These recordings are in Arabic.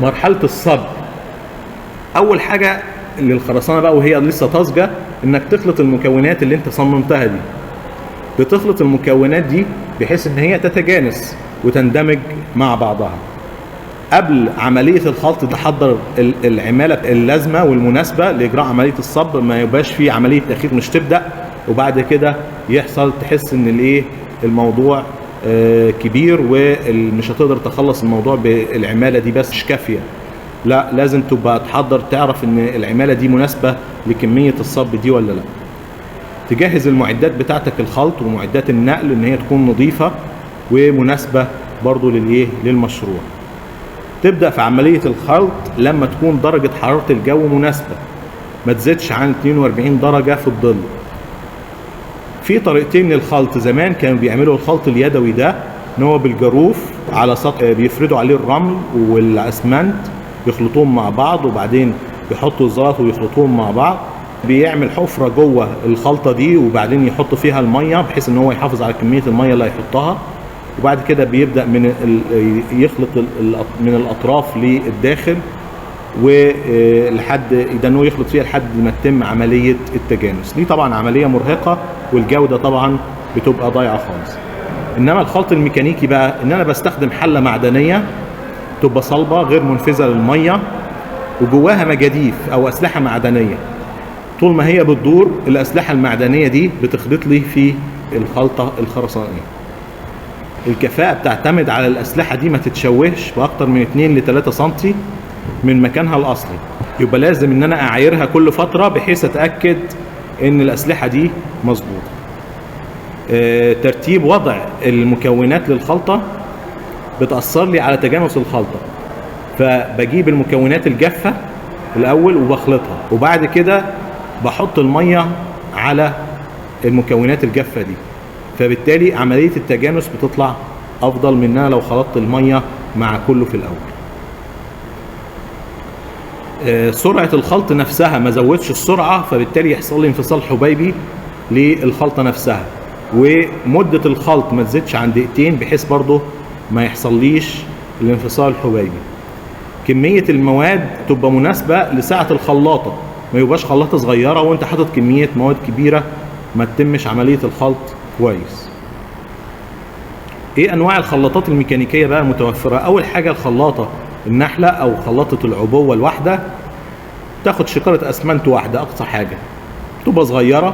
مرحله الصب. اول حاجه للخرسانه بقى وهي لسه طازجه انك تخلط المكونات اللي انت صممتها دي. بتخلط المكونات دي بحيث ان هي تتجانس وتندمج مع بعضها. قبل عمليه الخلط تحضر العماله اللازمه والمناسبه لاجراء عمليه الصب، ما يبقاش فيه عمليه تاخير مش تبدا وبعد كده يحصل تحس ان الموضوع كبير ومش هتقدر تخلص الموضوع بالعماله دي بس مش كافيه. لا، لازم تبقى تحضر تعرف ان العماله دي مناسبه لكميه الصب دي ولا لا. تجهز المعدات بتاعتك الخلط ومعدات النقل ان هي تكون نظيفه ومناسبه برضو للمشروع. تبدا في عمليه الخلط لما تكون درجه حراره الجو مناسبه، ما تزيدش عن 42 درجه في الظل. في طريقتين للخلط. زمان كانوا بيعملوا الخلط اليدوي ده ان هو بالجاروف على سطح بيفردوا عليه الرمل والاسمنت يخلطوهم مع بعض وبعدين يحطوا الزلط ويخلطوهم مع بعض. بيعمل حفره جوه الخلطه دي وبعدين يحط فيها الميه بحيث ان هو يحافظ على كميه الميه اللي هيحطها، وبعد كده بيبدا يخلط من الاطراف للداخل ولحد ده انه يخلط فيها لحد ما تتم عمليه التجانس. دي طبعا عمليه مرهقه والجوده طبعا بتبقى ضايعه خالص. انما الخلط الميكانيكي بقى ان انا بستخدم حله معدنيه تبقى صلبه غير منفذه للميه وجواها مجاديف او اسلحه معدنيه. طول ما هي بتدور الاسلحه المعدنيه دي بتخلط لي في الخلطه الخرسانيه. الكفاءه بتعتمد على الاسلحه دي ما تتشوهش باكتر من 2 ل 3 سم من مكانها الاصلي. يبقى لازم ان انا اعايرها كل فتره بحيث اتاكد ان الاسلحه دي مظبوطه. ترتيب وضع المكونات للخلطه بتاثر لي على تجانس الخلطه. فبجيب المكونات الجافه الاول وبخلطها وبعد كده بحط الميه على المكونات الجافه دي، فبالتالي عمليه التجانس بتطلع افضل من انا لو خلطت الميه مع كله في الاول. سرعه الخلط نفسها ما زودش السرعه فبالتالي يحصل لي انفصال حبيبي للخلطه نفسها، ومده الخلط ما تزيدش عن 2 دقيقتين بحيث برضه ما يحصليش الانفصال الحبيبي. كميه المواد تبقى مناسبه لسعه الخلاطه، ما يبقاش خلاطه صغيره وانت حاطط كميه مواد كبيره ما تتمش عمليه الخلط كويس. ايه انواع الخلاطات الميكانيكيه بقى المتوفره؟ اول حاجه الخلاطه النحله او خلاطه العبوه الواحده، تاخد شكاره اسمنت واحده اقصى حاجه، تبقى صغيره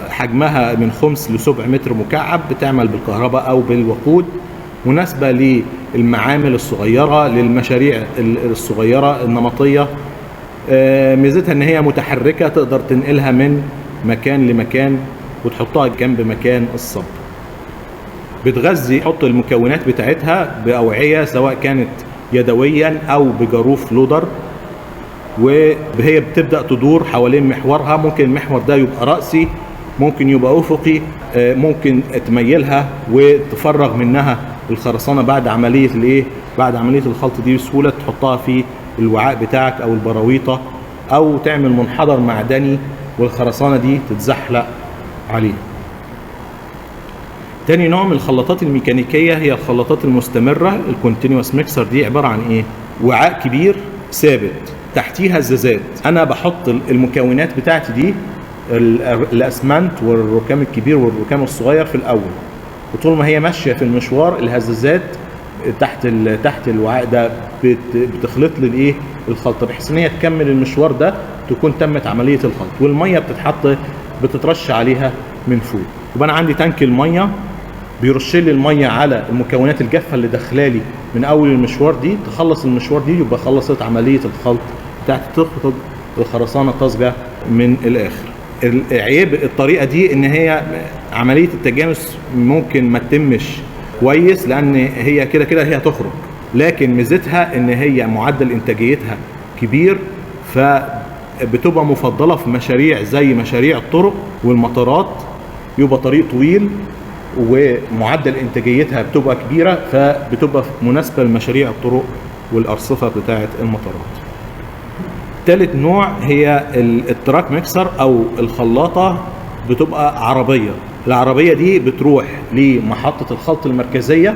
حجمها من 5 ل 7 متر مكعب، بتعمل بالكهرباء او بالوقود، مناسبه للمعامل الصغيره للمشاريع الصغيره النمطيه. ميزتها ان هي متحركه تقدر تنقلها من مكان لمكان وتحطها جنب مكان الصب. بتغذي تحط المكونات بتاعتها باوعيه سواء كانت يدويا او بجاروف لودر، وهي بتبدا تدور حوالين محورها. ممكن المحور ده يبقى راسي، ممكن يبقى افقي، ممكن تميلها وتفرغ منها الخرسانه بعد عمليه بعد عمليه الخلط دي بسهوله، تحطها في الوعاء بتاعك او البراويطه او تعمل منحدر معدني والخرسانه دي تتزحلق عليه. تاني نوع من الخلاطات الميكانيكيه هي الخلاطات المستمره الكونتينوس ميكسر. دي عباره عن ايه؟ وعاء كبير ثابت تحتيها الزازات. انا بحط المكونات بتاعتي دي الاسمنت والركام الكبير والركام الصغير في الاول، وطول ما هي ماشيه في المشوار الهزازات تحت الوعاء ده بتخلط لي الخلطه بحيث ان هي تكمل المشوار ده تكون تمت عمليه الخلط، والميه بتترش عليها من فوق. يبقى انا عندي تانك الميه بيرش لي الميه على المكونات الجافه اللي داخلالي من اول المشوار دي، تخلص المشوار دي يبقى خلصت عمليه الخلط بتاعتي، تخلط الخرسانه طازجه من الاخر. عيب الطريقه دي ان هي عمليه التجانس ممكن ما تتمش كويس لان هي كده هي هتخرج، لكن ميزتها ان هي معدل انتاجيتها كبير، فبتبقى مفضله في مشاريع زي مشاريع الطرق والمطارات. يبقى طريق طويل ومعدل انتاجيتها بتبقى كبيره، فبتبقى مناسبه لمشاريع الطرق والارصفه بتاعه المطارات. ثالث نوع هي التراك ميكسر او الخلاطه، بتبقى عربيه. العربيه دي بتروح لمحطه الخلط المركزيه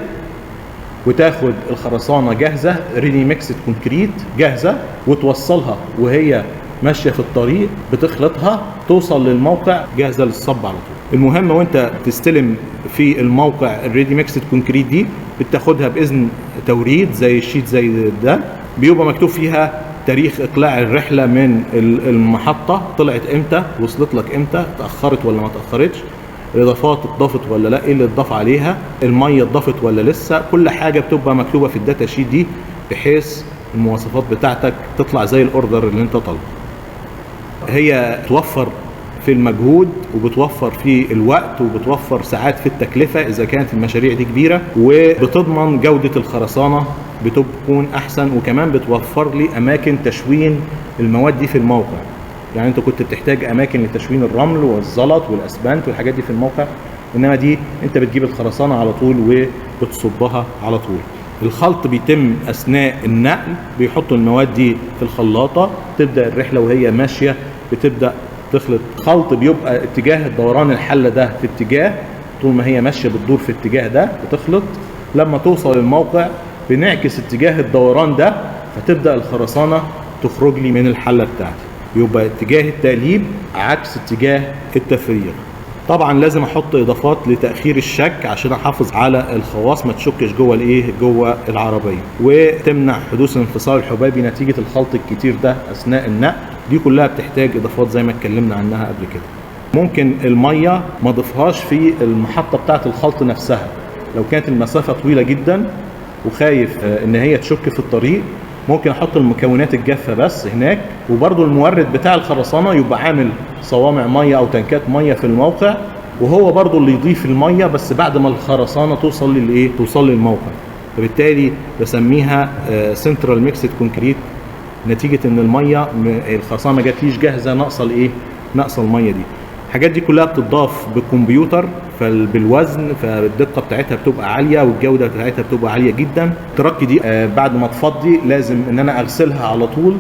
وتاخد الخرسانه جاهزه ريدي ميكسد كونكريت جاهزه وتوصلها وهي ماشيه في الطريق، بتخلطها توصل للموقع جاهزه للصب على طول. المهم وانت تستلم في الموقع الريدي ميكسد كونكريت دي بتاخدها باذن توريد زي الشيت زي ده، بيبقى مكتوب فيها تاريخ اقلاع الرحله من المحطه، طلعت امتى، وصلت لك امتى، اتاخرت ولا ما اتاخرتش، الاضافات اتضافت ولا لا، ايه اللي اتضاف عليها، الميه اتضافت ولا لسه، كل حاجه بتبقى مكتوبه في الداتا شيت دي بحيث المواصفات بتاعتك تطلع زي الاوردر اللي انت طالبه. هي توفر في المجهود وبتوفر في الوقت وبتوفر ساعات في التكلفه اذا كانت المشاريع دي كبيره، وبتضمن جوده الخرسانه بتكون احسن، وكمان بتوفر لي اماكن تشوين المواد دي في الموقع. يعني انت كنت بتحتاج اماكن لتشوين الرمل والزلط والاسمنت والحاجات دي في الموقع، انما دي انت بتجيب الخرسانه على طول وبتصبها على طول. الخلط بيتم اثناء النقل، بيحطوا المواد دي في الخلاطه، تبدا الرحله وهي ماشيه بتبدا تخلط. خلط بيبقى اتجاه دوران الحله ده في اتجاه، طول ما هي ماشيه بتدور في الاتجاه ده بتخلط، لما توصل الموقع بنعكس اتجاه الدوران ده فتبدا الخرسانه تخرج لي من الحله بتاعتي، يبقى اتجاه التقليب عكس اتجاه التفريغ. طبعا لازم احط اضافات لتاخير الشك عشان احافظ على الخواص ما تشكش جوه جوه العربيه، وتمنع حدوث انفصال الحبيبي نتيجه الخلط الكتير ده اثناء النقل. دي كلها بتحتاج اضافات زي ما اتكلمنا عنها قبل كده. ممكن الميه ما اضيفهاش في المحطه بتاعه الخلط نفسها، لو كانت المسافه طويله جدا وخايف ان هي تشك في الطريق، ممكن احط المكونات الجافه بس هناك، وبرده المورد بتاع الخرسانه يبقى عامل صوامع ميه او تنكات ميه في الموقع، وهو برده اللي يضيف الميه بس بعد ما الخرسانه توصل للموقع. فبالتالي بسميها سنترال ميكسد كونكريت، نتيجه ان الميه الخرسانه ما جاتليش جاهزه، ناقصه الميه دي. الحاجات دي كلها بتضاف بالكمبيوتر، بالوزن، فالدقه بتاعتها بتبقى عاليه والجوده بتاعتها بتبقى عاليه جدا. الترك دي بعد ما تفضي لازم ان انا اغسلها على طول،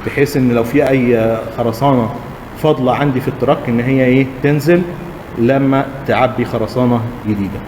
بحيث ان لو في اي خرسانه فاضله عندي في الترك ان هي تنزل لما تعبي خرسانه جديده.